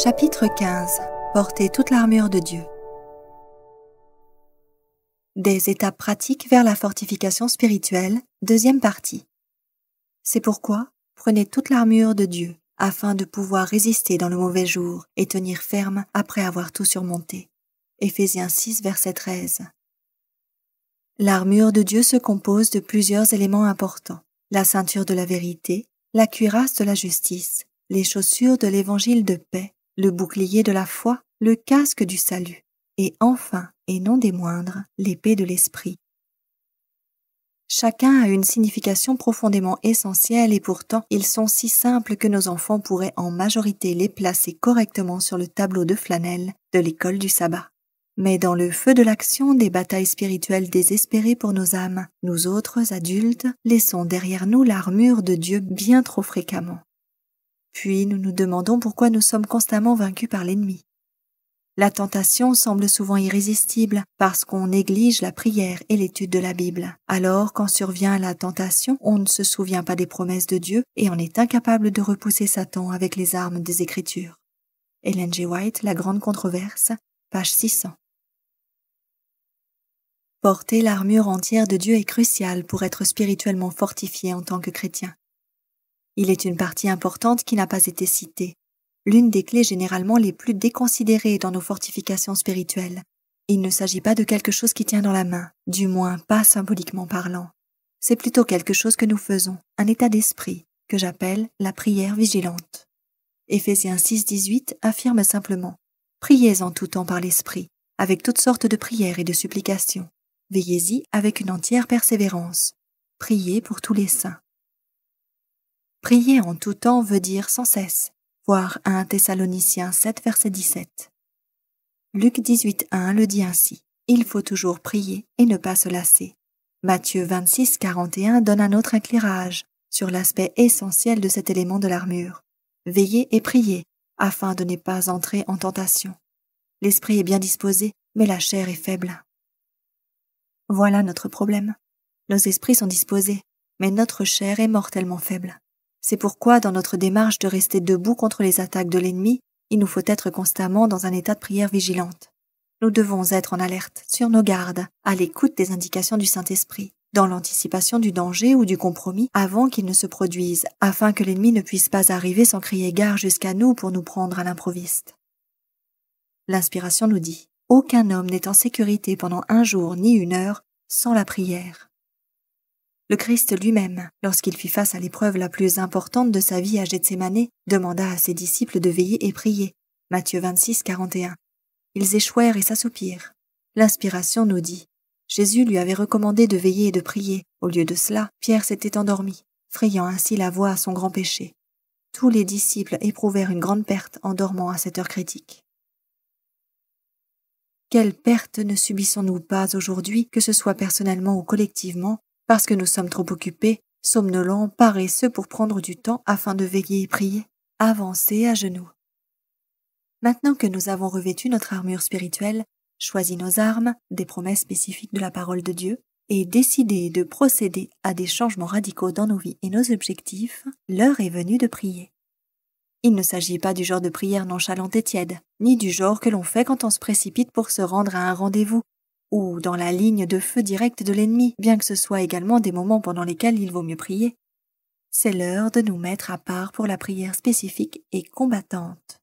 Chapitre 15. Portez toute l'armure de Dieu. Des étapes pratiques vers la fortification spirituelle, deuxième partie. C'est pourquoi, prenez toute l'armure de Dieu, afin de pouvoir résister dans le mauvais jour et tenir ferme après avoir tout surmonté. Éphésiens 6, verset 13. L'armure de Dieu se compose de plusieurs éléments importants. La ceinture de la vérité, la cuirasse de la justice, les chaussures de l'évangile de paix, le bouclier de la foi, le casque du salut, et enfin, et non des moindres, l'épée de l'esprit. Chacun a une signification profondément essentielle et pourtant ils sont si simples que nos enfants pourraient en majorité les placer correctement sur le tableau de flanelle de l'école du sabbat. Mais dans le feu de l'action des batailles spirituelles désespérées pour nos âmes, nous autres adultes laissons derrière nous l'armure de Dieu bien trop fréquemment. Puis nous nous demandons pourquoi nous sommes constamment vaincus par l'ennemi. La tentation semble souvent irrésistible parce qu'on néglige la prière et l'étude de la Bible. Alors, quand survient la tentation, on ne se souvient pas des promesses de Dieu et on est incapable de repousser Satan avec les armes des Écritures. Ellen G. White, La Grande Controverse, page 600. Porter l'armure entière de Dieu est crucial pour être spirituellement fortifié en tant que chrétien. Il est une partie importante qui n'a pas été citée, l'une des clés généralement les plus déconsidérées dans nos fortifications spirituelles. Il ne s'agit pas de quelque chose qui tient dans la main, du moins pas symboliquement parlant. C'est plutôt quelque chose que nous faisons, un état d'esprit, que j'appelle la prière vigilante. Éphésiens 6, 18 affirme simplement « Priez en tout temps par l'esprit, avec toutes sortes de prières et de supplications. Veillez-y avec une entière persévérance. Priez pour tous les saints. » Prier en tout temps veut dire sans cesse, voir 1 Thessaloniciens 7, verset 17. Luc 18, 1 le dit ainsi, il faut toujours prier et ne pas se lasser. Matthieu 26, 41 donne un autre éclairage sur l'aspect essentiel de cet élément de l'armure. Veillez et priez, afin de ne pas entrer en tentation. L'esprit est bien disposé, mais la chair est faible. Voilà notre problème. Nos esprits sont disposés, mais notre chair est mortellement faible. C'est pourquoi, dans notre démarche de rester debout contre les attaques de l'ennemi, il nous faut être constamment dans un état de prière vigilante. Nous devons être en alerte, sur nos gardes, à l'écoute des indications du Saint-Esprit, dans l'anticipation du danger ou du compromis avant qu'il ne se produise, afin que l'ennemi ne puisse pas arriver sans crier gare jusqu'à nous pour nous prendre à l'improviste. L'inspiration nous dit « Aucun homme n'est en sécurité pendant 1 jour ni 1 heure sans la prière. » Le Christ lui-même, lorsqu'il fit face à l'épreuve la plus importante de sa vie à Gethsémanée, demanda à ses disciples de veiller et prier. Matthieu 26, 41. Ils échouèrent et s'assoupirent. L'inspiration nous dit « Jésus lui avait recommandé de veiller et de prier. Au lieu de cela, Pierre s'était endormi, frayant ainsi la voie à son grand péché. » Tous les disciples éprouvèrent une grande perte en dormant à cette heure critique. Quelle perte ne subissons-nous pas aujourd'hui, que ce soit personnellement ou collectivement, parce que nous sommes trop occupés, somnolents, paresseux pour prendre du temps afin de veiller et prier, avancer à genoux. Maintenant que nous avons revêtu notre armure spirituelle, choisi nos armes, des promesses spécifiques de la parole de Dieu, et décidé de procéder à des changements radicaux dans nos vies et nos objectifs, l'heure est venue de prier. Il ne s'agit pas du genre de prière nonchalante et tiède, ni du genre que l'on fait quand on se précipite pour se rendre à un rendez-vous, ou dans la ligne de feu directe de l'ennemi, bien que ce soit également des moments pendant lesquels il vaut mieux prier. C'est l'heure de nous mettre à part pour la prière spécifique et combattante.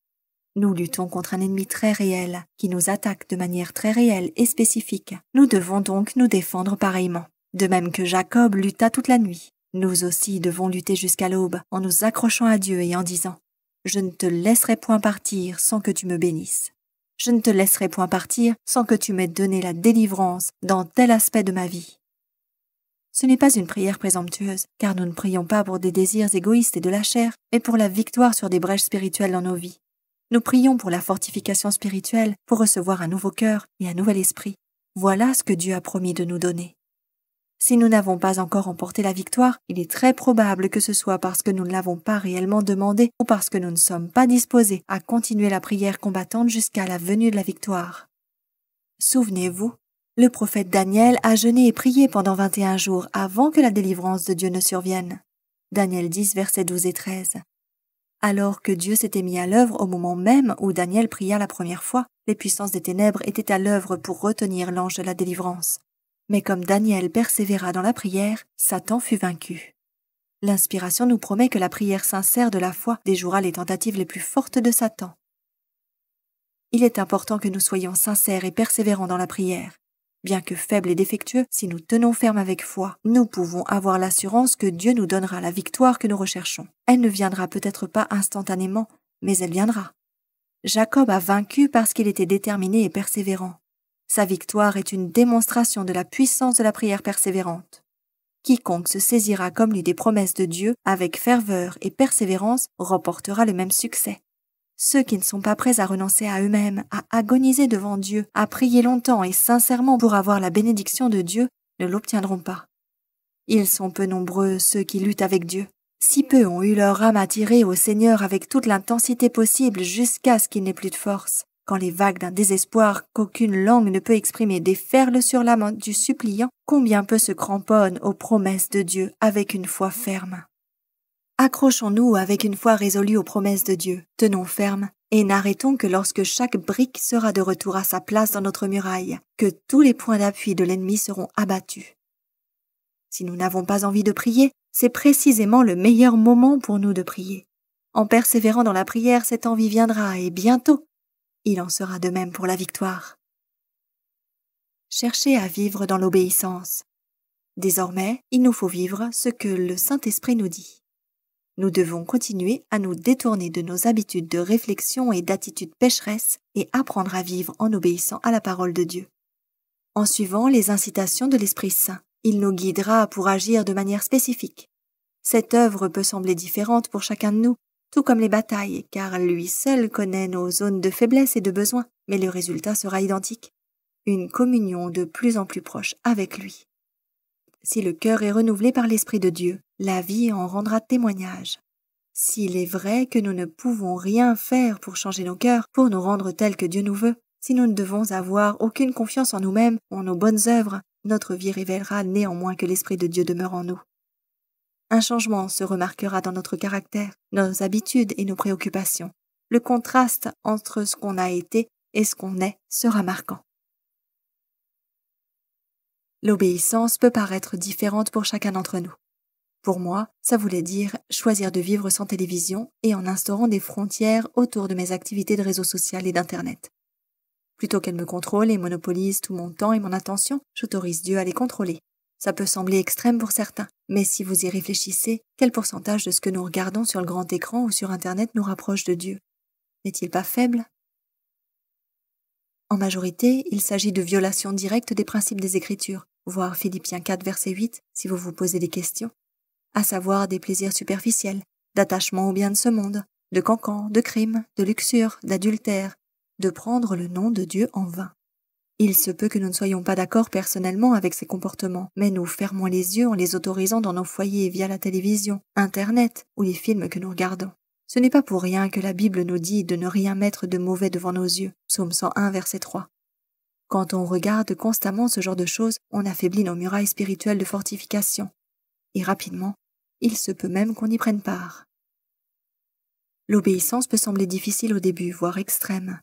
Nous luttons contre un ennemi très réel, qui nous attaque de manière très réelle et spécifique. Nous devons donc nous défendre pareillement. De même que Jacob lutta toute la nuit, nous aussi devons lutter jusqu'à l'aube, en nous accrochant à Dieu et en disant « Je ne te laisserai point partir sans que tu me bénisses. Je ne te laisserai point partir sans que tu m'aies donné la délivrance dans tel aspect de ma vie. » Ce n'est pas une prière présomptueuse, car nous ne prions pas pour des désirs égoïstes et de la chair, mais pour la victoire sur des brèches spirituelles dans nos vies. Nous prions pour la fortification spirituelle, pour recevoir un nouveau cœur et un nouvel esprit. Voilà ce que Dieu a promis de nous donner. Si nous n'avons pas encore emporté la victoire, il est très probable que ce soit parce que nous ne l'avons pas réellement demandé ou parce que nous ne sommes pas disposés à continuer la prière combattante jusqu'à la venue de la victoire. Souvenez-vous, le prophète Daniel a jeûné et prié pendant 21 jours avant que la délivrance de Dieu ne survienne. Daniel 10, versets 12 et 13. Alors que Dieu s'était mis à l'œuvre au moment même où Daniel pria la première fois, les puissances des ténèbres étaient à l'œuvre pour retenir l'ange de la délivrance. Mais comme Daniel persévéra dans la prière, Satan fut vaincu. L'inspiration nous promet que la prière sincère de la foi déjouera les tentatives les plus fortes de Satan. Il est important que nous soyons sincères et persévérants dans la prière. Bien que faibles et défectueux, si nous tenons ferme avec foi, nous pouvons avoir l'assurance que Dieu nous donnera la victoire que nous recherchons. Elle ne viendra peut-être pas instantanément, mais elle viendra. Jacob a vaincu parce qu'il était déterminé et persévérant. Sa victoire est une démonstration de la puissance de la prière persévérante. Quiconque se saisira comme lui des promesses de Dieu avec ferveur et persévérance remportera le même succès. Ceux qui ne sont pas prêts à renoncer à eux-mêmes, à agoniser devant Dieu, à prier longtemps et sincèrement pour avoir la bénédiction de Dieu, ne l'obtiendront pas. Ils sont peu nombreux ceux qui luttent avec Dieu. Si peu ont eu leur âme attirée au Seigneur avec toute l'intensité possible jusqu'à ce qu'il n'ait plus de force. Quand les vagues d'un désespoir qu'aucune langue ne peut exprimer déferlent sur l'âme du suppliant, combien peu se cramponnent aux promesses de Dieu avec une foi ferme. Accrochons-nous avec une foi résolue aux promesses de Dieu, tenons ferme, et n'arrêtons que lorsque chaque brique sera de retour à sa place dans notre muraille, que tous les points d'appui de l'ennemi seront abattus. Si nous n'avons pas envie de prier, c'est précisément le meilleur moment pour nous de prier. En persévérant dans la prière, cette envie viendra, et bientôt, il en sera de même pour la victoire. Cherchez à vivre dans l'obéissance. Désormais, il nous faut vivre ce que le Saint-Esprit nous dit. Nous devons continuer à nous détourner de nos habitudes de réflexion et d'attitudes pécheresses et apprendre à vivre en obéissant à la parole de Dieu. En suivant les incitations de l'Esprit Saint, il nous guidera pour agir de manière spécifique. Cette œuvre peut sembler différente pour chacun de nous, tout comme les batailles, car lui seul connaît nos zones de faiblesse et de besoin, mais le résultat sera identique. Une communion de plus en plus proche avec lui. Si le cœur est renouvelé par l'Esprit de Dieu, la vie en rendra témoignage. S'il est vrai que nous ne pouvons rien faire pour changer nos cœurs, pour nous rendre tels que Dieu nous veut, si nous ne devons avoir aucune confiance en nous-mêmes ou en nos bonnes œuvres, notre vie révélera néanmoins que l'Esprit de Dieu demeure en nous. Un changement se remarquera dans notre caractère, nos habitudes et nos préoccupations. Le contraste entre ce qu'on a été et ce qu'on est sera marquant. L'obéissance peut paraître différente pour chacun d'entre nous. Pour moi, ça voulait dire choisir de vivre sans télévision et en instaurant des frontières autour de mes activités de réseau social et d'Internet. Plutôt qu'elle me contrôle et monopolise tout mon temps et mon attention, j'autorise Dieu à les contrôler. Ça peut sembler extrême pour certains, mais si vous y réfléchissez, quel pourcentage de ce que nous regardons sur le grand écran ou sur Internet nous rapproche de Dieu? N'est-il pas faible? En majorité, il s'agit de violations directes des principes des Écritures, voire Philippiens 4, verset 8, si vous vous posez des questions, à savoir des plaisirs superficiels, d'attachement aux biens de ce monde, de cancans, de crimes, de luxure, d'adultère, de prendre le nom de Dieu en vain. Il se peut que nous ne soyons pas d'accord personnellement avec ces comportements, mais nous fermons les yeux en les autorisant dans nos foyers via la télévision, Internet ou les films que nous regardons. Ce n'est pas pour rien que la Bible nous dit de ne rien mettre de mauvais devant nos yeux, Psaume 101, verset 3. Quand on regarde constamment ce genre de choses, on affaiblit nos murailles spirituelles de fortification. Et rapidement, il se peut même qu'on y prenne part. L'obéissance peut sembler difficile au début, voire extrême.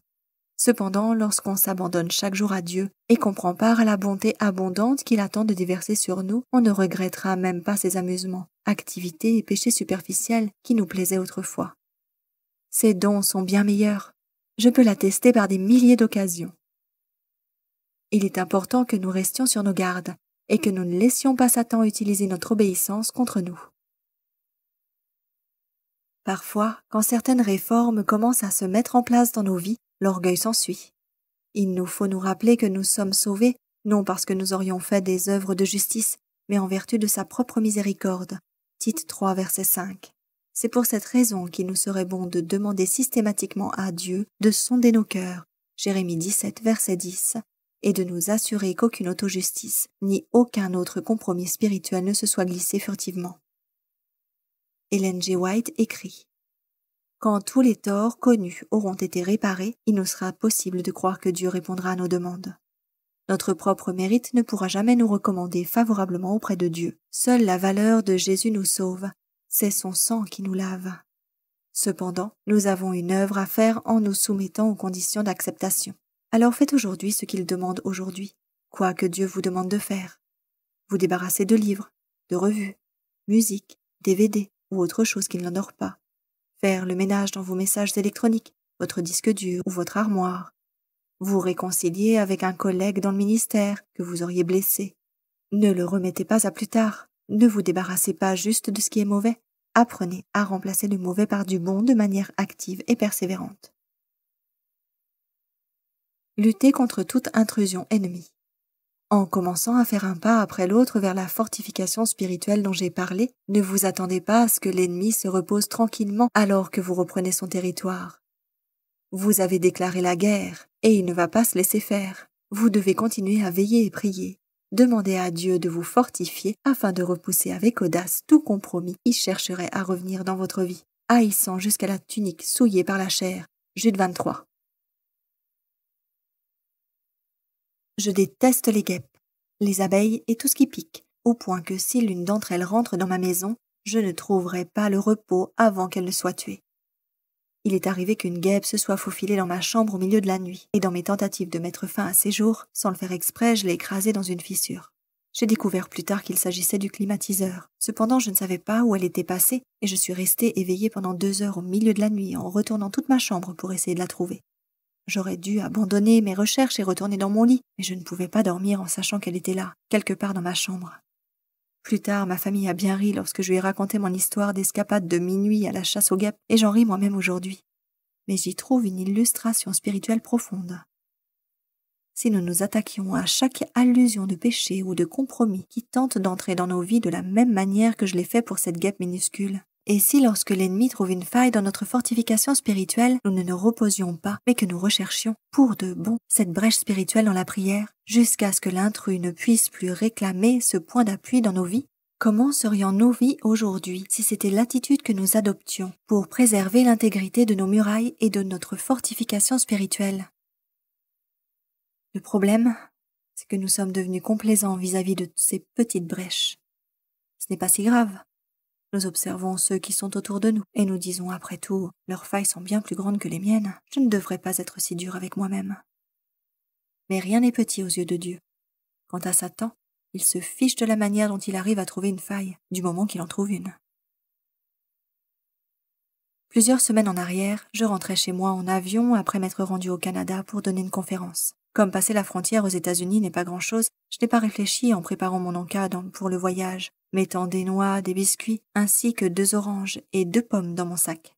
Cependant, lorsqu'on s'abandonne chaque jour à Dieu et qu'on prend part à la bonté abondante qu'il attend de déverser sur nous, on ne regrettera même pas ses amusements, activités et péchés superficiels qui nous plaisaient autrefois. Ces dons sont bien meilleurs. Je peux l'attester par des milliers d'occasions. Il est important que nous restions sur nos gardes et que nous ne laissions pas Satan utiliser notre obéissance contre nous. Parfois, quand certaines réformes commencent à se mettre en place dans nos vies, l'orgueil s'ensuit. Il nous faut nous rappeler que nous sommes sauvés, non parce que nous aurions fait des œuvres de justice, mais en vertu de sa propre miséricorde. Tite 3, verset 5. C'est pour cette raison qu'il nous serait bon de demander systématiquement à Dieu de sonder nos cœurs, Jérémie 17, verset 10, et de nous assurer qu'aucune autojustice ni aucun autre compromis spirituel ne se soit glissé furtivement. Ellen G. White écrit « Quand tous les torts connus auront été réparés, il nous sera possible de croire que Dieu répondra à nos demandes. Notre propre mérite ne pourra jamais nous recommander favorablement auprès de Dieu. Seule la valeur de Jésus nous sauve. C'est son sang qui nous lave. Cependant, nous avons une œuvre à faire en nous soumettant aux conditions d'acceptation. Alors faites aujourd'hui ce qu'il demande aujourd'hui, quoi que Dieu vous demande de faire. Vous débarrasser de livres, de revues, musique, DVD ou autre chose qui ne l'honore pas. Faire le ménage dans vos messages électroniques, votre disque dur ou votre armoire. Vous réconcilier avec un collègue dans le ministère que vous auriez blessé. Ne le remettez pas à plus tard. Ne vous débarrassez pas juste de ce qui est mauvais. Apprenez à remplacer le mauvais par du bon de manière active et persévérante. Luttez contre toute intrusion ennemie. En commençant à faire un pas après l'autre vers la fortification spirituelle dont j'ai parlé, ne vous attendez pas à ce que l'ennemi se repose tranquillement alors que vous reprenez son territoire. Vous avez déclaré la guerre et il ne va pas se laisser faire. Vous devez continuer à veiller et prier. Demandez à Dieu de vous fortifier afin de repousser avec audace tout compromis qui chercherait à revenir dans votre vie, haïssant jusqu'à la tunique souillée par la chair. Jude 23. Je déteste les guêpes, les abeilles et tout ce qui pique, au point que si l'une d'entre elles rentre dans ma maison, je ne trouverai pas le repos avant qu'elle ne soit tuée. Il est arrivé qu'une guêpe se soit faufilée dans ma chambre au milieu de la nuit, et dans mes tentatives de mettre fin à ses jours, sans le faire exprès, je l'ai écrasée dans une fissure. J'ai découvert plus tard qu'il s'agissait du climatiseur. Cependant, je ne savais pas où elle était passée, et je suis restée éveillée pendant 2 heures au milieu de la nuit en retournant toute ma chambre pour essayer de la trouver. J'aurais dû abandonner mes recherches et retourner dans mon lit, mais je ne pouvais pas dormir en sachant qu'elle était là, quelque part dans ma chambre. Plus tard, ma famille a bien ri lorsque je lui ai raconté mon histoire d'escapade de minuit à la chasse aux guêpes, et j'en ris moi-même aujourd'hui. Mais j'y trouve une illustration spirituelle profonde. Si nous nous attaquions à chaque allusion de péché ou de compromis qui tente d'entrer dans nos vies de la même manière que je l'ai fait pour cette guêpe minuscule, et si lorsque l'ennemi trouve une faille dans notre fortification spirituelle, nous ne nous reposions pas, mais que nous recherchions, pour de bon, cette brèche spirituelle dans la prière, jusqu'à ce que l'intrus ne puisse plus réclamer ce point d'appui dans nos vies? Comment serions nos vies aujourd'hui si c'était l'attitude que nous adoptions pour préserver l'intégrité de nos murailles et de notre fortification spirituelle? Le problème, c'est que nous sommes devenus complaisants vis-à-vis de ces petites brèches. Ce n'est pas si grave. Nous observons ceux qui sont autour de nous et nous disons après tout, leurs failles sont bien plus grandes que les miennes, je ne devrais pas être si dur avec moi-même. Mais rien n'est petit aux yeux de Dieu. Quant à Satan, il se fiche de la manière dont il arrive à trouver une faille, du moment qu'il en trouve une. Plusieurs semaines en arrière, je rentrais chez moi en avion après m'être rendu au Canada pour donner une conférence. Comme passer la frontière aux États-Unis n'est pas grand-chose, je n'ai pas réfléchi en préparant mon encade pour le voyage, mettant des noix, des biscuits, ainsi que 2 oranges et 2 pommes dans mon sac.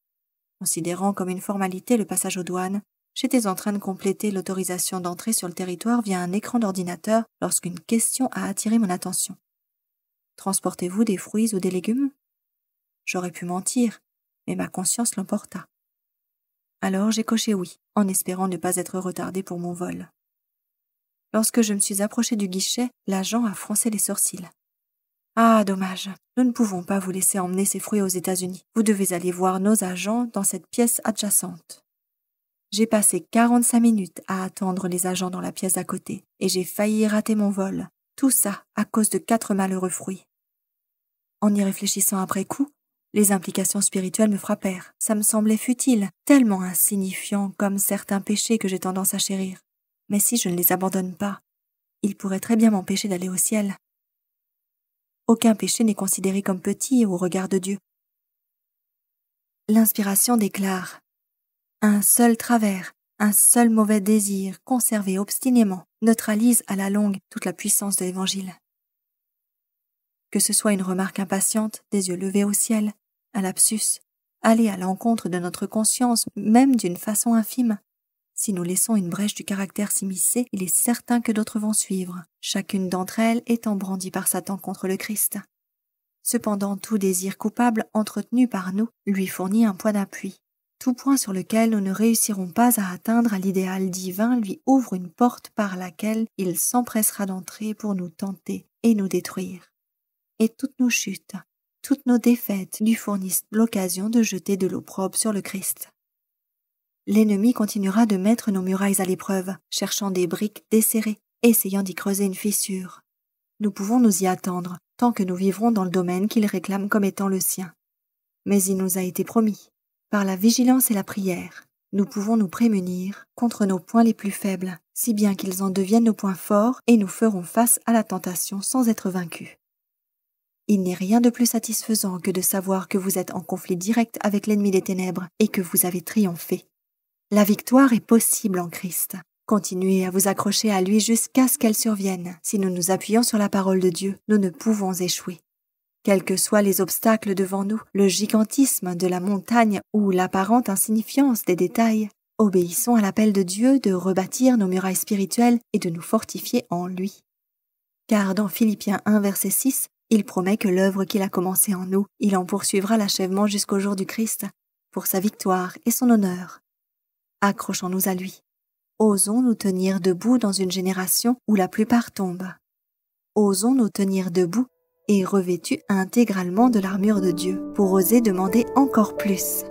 Considérant comme une formalité le passage aux douanes, j'étais en train de compléter l'autorisation d'entrer sur le territoire via un écran d'ordinateur lorsqu'une question a attiré mon attention. « Transportez-vous des fruits ou des légumes ?» J'aurais pu mentir, mais ma conscience l'emporta. Alors j'ai coché oui, en espérant ne pas être retardé pour mon vol. Lorsque je me suis approchée du guichet, l'agent a froncé les sourcils. « Ah, dommage, nous ne pouvons pas vous laisser emmener ces fruits aux États-Unis. Vous devez aller voir nos agents dans cette pièce adjacente. » J'ai passé 45 minutes à attendre les agents dans la pièce d'à côté, et j'ai failli rater mon vol. Tout ça à cause de 4 malheureux fruits. En y réfléchissant après coup, les implications spirituelles me frappèrent. Ça me semblait futile, tellement insignifiant comme certains péchés que j'ai tendance à chérir. Mais si je ne les abandonne pas, ils pourraient très bien m'empêcher d'aller au ciel. Aucun péché n'est considéré comme petit au regard de Dieu. L'inspiration déclare « Un seul travers, un seul mauvais désir conservé obstinément neutralise à la longue toute la puissance de l'Évangile. » Que ce soit une remarque impatiente, des yeux levés au ciel, un lapsus, aller à l'encontre de notre conscience, même d'une façon infime. Si nous laissons une brèche du caractère s'immiscer, il est certain que d'autres vont suivre, chacune d'entre elles étant brandie par Satan contre le Christ. Cependant, tout désir coupable entretenu par nous lui fournit un point d'appui. Tout point sur lequel nous ne réussirons pas à atteindre à l'idéal divin lui ouvre une porte par laquelle il s'empressera d'entrer pour nous tenter et nous détruire. Et toutes nos chutes, toutes nos défaites lui fournissent l'occasion de jeter de l'opprobre sur le Christ. L'ennemi continuera de mettre nos murailles à l'épreuve, cherchant des briques desserrées, essayant d'y creuser une fissure. Nous pouvons nous y attendre, tant que nous vivrons dans le domaine qu'il réclame comme étant le sien. Mais il nous a été promis, Par la vigilance et la prière, nous pouvons nous prémunir contre nos points les plus faibles, si bien qu'ils en deviennent nos points forts et nous ferons face à la tentation sans être vaincus. Il n'est rien de plus satisfaisant que de savoir que vous êtes en conflit direct avec l'ennemi des ténèbres et que vous avez triomphé. La victoire est possible en Christ. Continuez à vous accrocher à lui jusqu'à ce qu'elle survienne. Si nous nous appuyons sur la parole de Dieu, nous ne pouvons échouer. Quels que soient les obstacles devant nous, le gigantisme de la montagne ou l'apparente insignifiance des détails, obéissons à l'appel de Dieu de rebâtir nos murailles spirituelles et de nous fortifier en lui. Car dans Philippiens 1, verset 6, il promet que l'œuvre qu'il a commencée en nous, il en poursuivra l'achèvement jusqu'au jour du Christ, pour sa victoire et son honneur. Accrochons-nous à lui. Osons nous tenir debout dans une génération où la plupart tombent. Osons nous tenir debout et revêtus intégralement de l'armure de Dieu pour oser demander encore plus.